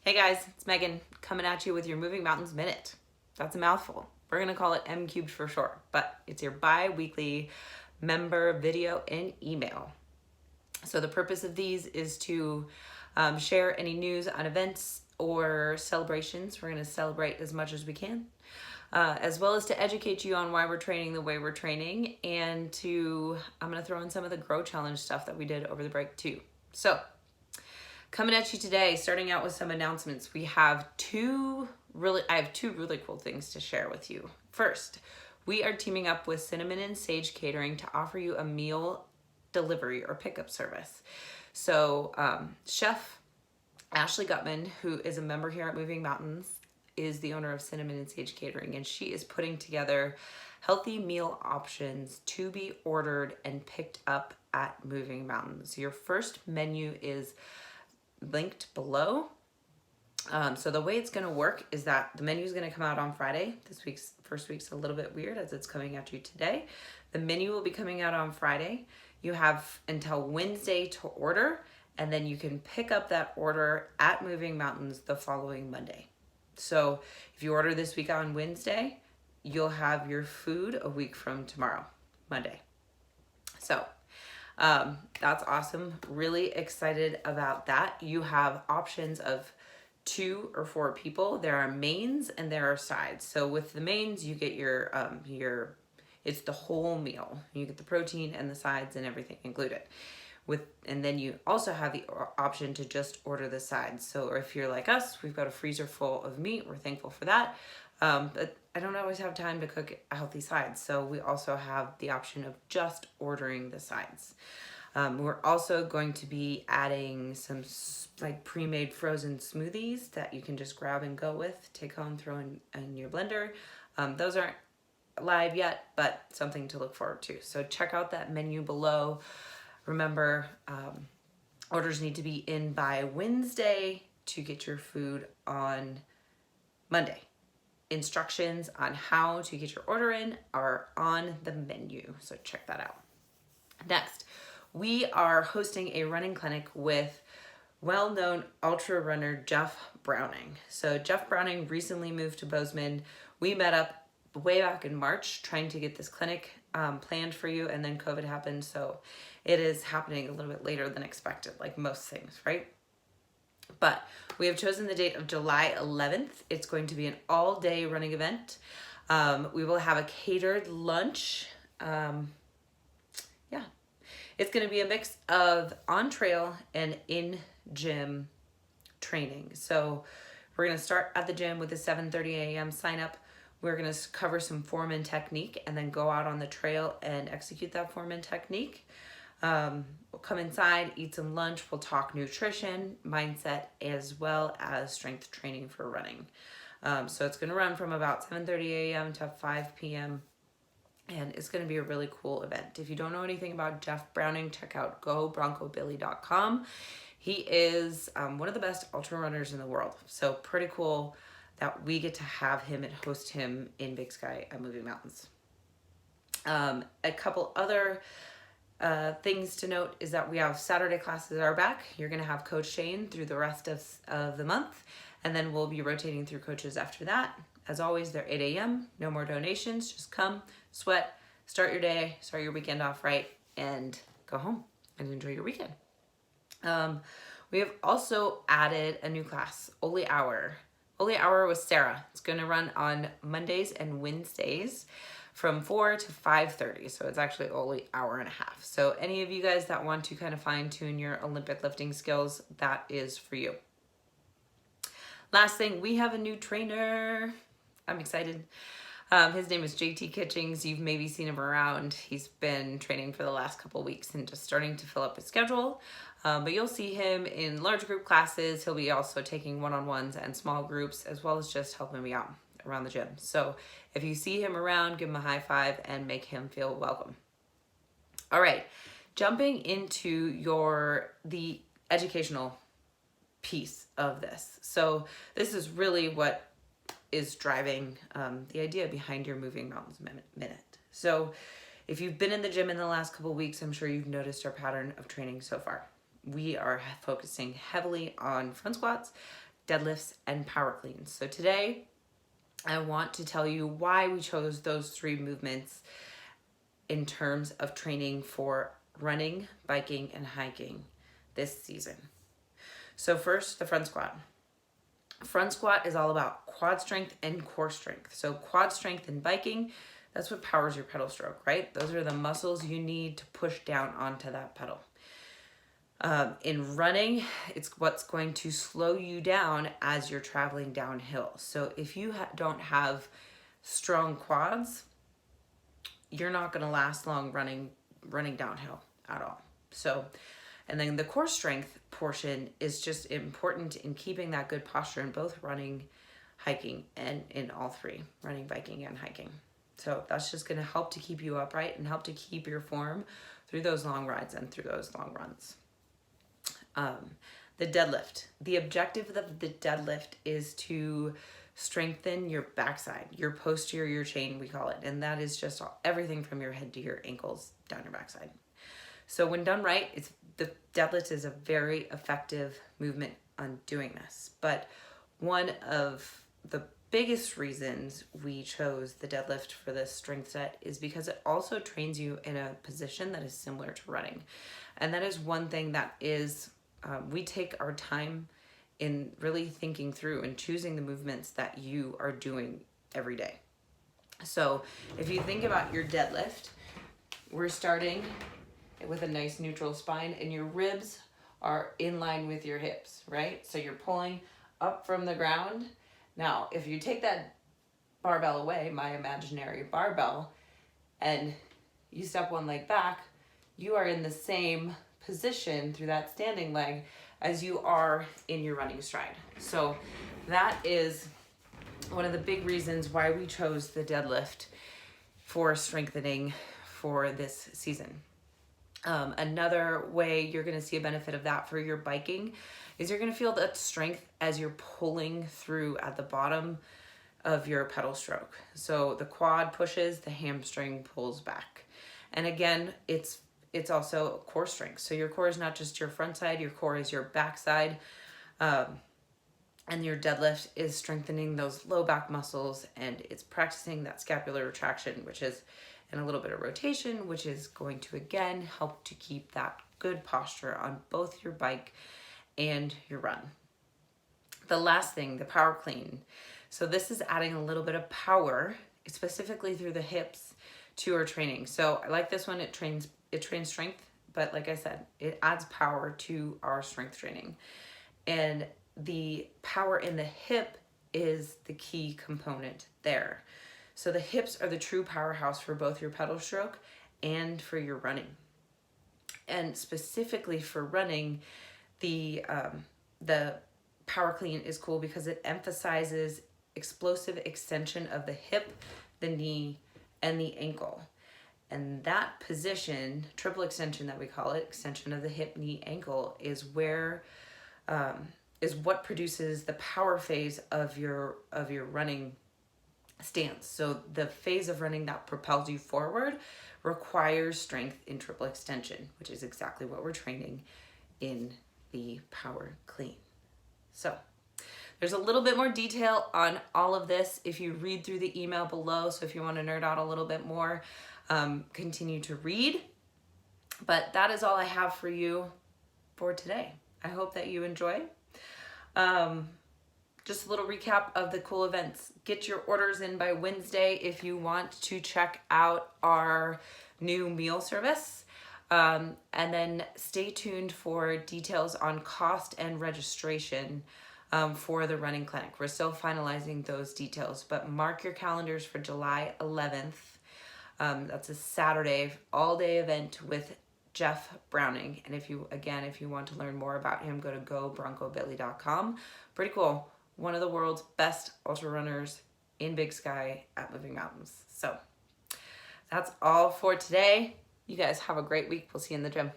Hey guys, it's Megan coming at you with your Moving Mountains Minute. That's a mouthful. We're going to call it M Cubed for short, but it's your bi-weekly member video and email. So the purpose of these is to share any news on events or celebrations. We're going to celebrate as much as we can, as well as to educate you on why we're training the way we're training, and I'm going to throw in some of the Grow Challenge stuff that we did over the break too. So coming at you today, starting out with some announcements. I have two really cool things to share with you. First, we are teaming up with Cinnamon and Sage Catering to offer you a meal delivery or pickup service. So Chef Ashley Gutman, who is a member here at Moving Mountains, is the owner of Cinnamon and Sage Catering, and she is putting together healthy meal options to be ordered and picked up at Moving Mountains. Your first menu is linked below. So the way it's going to work is that the menu is going to come out on Friday. First week's a little bit weird as it's coming at you today. The menu will be coming out on Friday. You have until Wednesday to order, and then you can pick up that order at Moving Mountains the following Monday. So if you order this week on Wednesday, you'll have your food a week from tomorrow, Monday. So that's awesome. Really excited about that. You have options of 2 or 4 people. There are mains and there are sides. So with the mains, you get it's the whole meal. You get the protein and the sides and everything included. And then you also have the option to just order the sides. So if you're like us, we've got a freezer full of meat. We're thankful for that. But I don't always have time to cook healthy sides. So we also have the option of just ordering the sides. We're also going to be adding some like pre-made frozen smoothies that you can just grab and go with, take home, throw in your blender. Those aren't live yet, but something to look forward to. So check out that menu below. Remember, orders need to be in by Wednesday to get your food on Monday. Instructions on how to get your order in are on the menu, so check that out. Next, we are hosting a running clinic with well-known ultra runner Jeff Browning. So Jeff Browning recently moved to Bozeman. We met up way back in March trying to get this clinic planned for you, and then COVID happened, so it is happening a little bit later than expected, like most things, right? But we have chosen the date of July 11th. It's going to be an all-day running event. We will have a catered lunch. It's going to be a mix of on-trail and in-gym training. So we're going to start at the gym with a 7:30 a.m. sign up. We're going to cover some form and technique and then go out on the trail and execute that form and technique. We'll come inside, eat some lunch. We'll talk nutrition, mindset, as well as strength training for running. So it's going to run from about 7:30 a.m. to 5 p.m. And it's going to be a really cool event. If you don't know anything about Jeff Browning, check out gobroncobilly.com. He is one of the best ultra runners in the world. So pretty cool that we get to have him and host him in Big Sky at Moving Mountains. A couple other things to note is that we have Saturday classes are back. You're going to have Coach Shane through the rest of the month, and then we'll be rotating through coaches after that. As always, they're 8 a.m. No more donations. Just come, sweat, start your day, start your weekend off right, and go home and enjoy your weekend. We have also added a new class, Ole Hour. Ole Hour with Sarah. It's going to run on Mondays and Wednesdays from 4 to 5:30. So it's actually only hour and a half. So any of you guys that want to kind of fine tune your Olympic lifting skills, that is for you. Last thing, we have a new trainer. I'm excited. His name is JT Kitchings. You've maybe seen him around. He's been training for the last couple weeks and just starting to fill up his schedule. But you'll see him in large group classes. He'll be also taking one-on-ones and small groups, as well as just helping me out around the gym. So if you see him around, give him a high five and make him feel welcome. All right, jumping into the educational piece of this. So this is really what is driving the idea behind your Moving Mountains Minute. So if you've been in the gym in the last couple weeks, I'm sure you've noticed our pattern of training so far. We are focusing heavily on front squats, deadlifts, and power cleans. So today I want to tell you why we chose those 3 movements in terms of training for running, biking, and hiking this season. So first, the front squat. Front squat is all about quad strength and core strength. So quad strength in biking, that's what powers your pedal stroke, right? Those are the muscles you need to push down onto that pedal. In running, it's what's going to slow you down as you're traveling downhill. So if you don't have strong quads, you're not going to last long running downhill at all. So, and then the core strength portion is just important in keeping that good posture in both running, hiking, and in all 3, running, biking, and hiking. So that's just going to help to keep you upright and help to keep your form through those long rides and through those long runs. The deadlift. The objective of the deadlift is to strengthen your backside, your posterior chain, we call it. And that is just everything from your head to your ankles down your backside. So when done right, the deadlift is a very effective movement on doing this. But one of the biggest reasons we chose the deadlift for this strength set is because it also trains you in a position that is similar to running. And that is one thing that is, we take our time in really thinking through and choosing the movements that you are doing every day. So if you think about your deadlift, we're starting with a nice neutral spine and your ribs are in line with your hips, right? So you're pulling up from the ground. Now, if you take that barbell away, my imaginary barbell, and you step one leg back, you are in the same position through that standing leg as you are in your running stride. So that is one of the big reasons why we chose the deadlift for strengthening for this season. Another way you're going to see a benefit of that for your biking is you're going to feel that strength as you're pulling through at the bottom of your pedal stroke. So the quad pushes, the hamstring pulls back. And again, it's also core strength. So your core is not just your front side, your core is your back side. And your deadlift is strengthening those low back muscles, and it's practicing that scapular retraction, which is and a little bit of rotation, which is going to, again, help to keep that good posture on both your bike and your run. The last thing, the power clean. So this is adding a little bit of power, specifically through the hips, to our training. So I like this one, it trains strength, but like I said, it adds power to our strength training. And the power in the hip is the key component there. So the hips are the true powerhouse for both your pedal stroke and for your running. And specifically for running, the power clean is cool because it emphasizes explosive extension of the hip, the knee, and the ankle. And that position, triple extension that we call it, extension of the hip, knee, ankle, is where is what produces the power phase of your running stance. So the phase of running that propels you forward requires strength in triple extension, which is exactly what we're training in the power clean. So there's a little bit more detail on all of this if you read through the email below. So if you want to nerd out a little bit more, continue to read. But that is all I have for you for today. I hope that you enjoy. Just a little recap of the cool events. Get your orders in by Wednesday if you want to check out our new meal service. And then stay tuned for details on cost and registration for the running clinic. We're still finalizing those details, but mark your calendars for July 11th. That's a Saturday, all-day event with Jeff Browning. And if you want to learn more about him, go to gobroncobilly.com. Pretty cool. One of the world's best ultra runners in Big Sky at Moving Mountains. So that's all for today. You guys have a great week. We'll see you in the gym.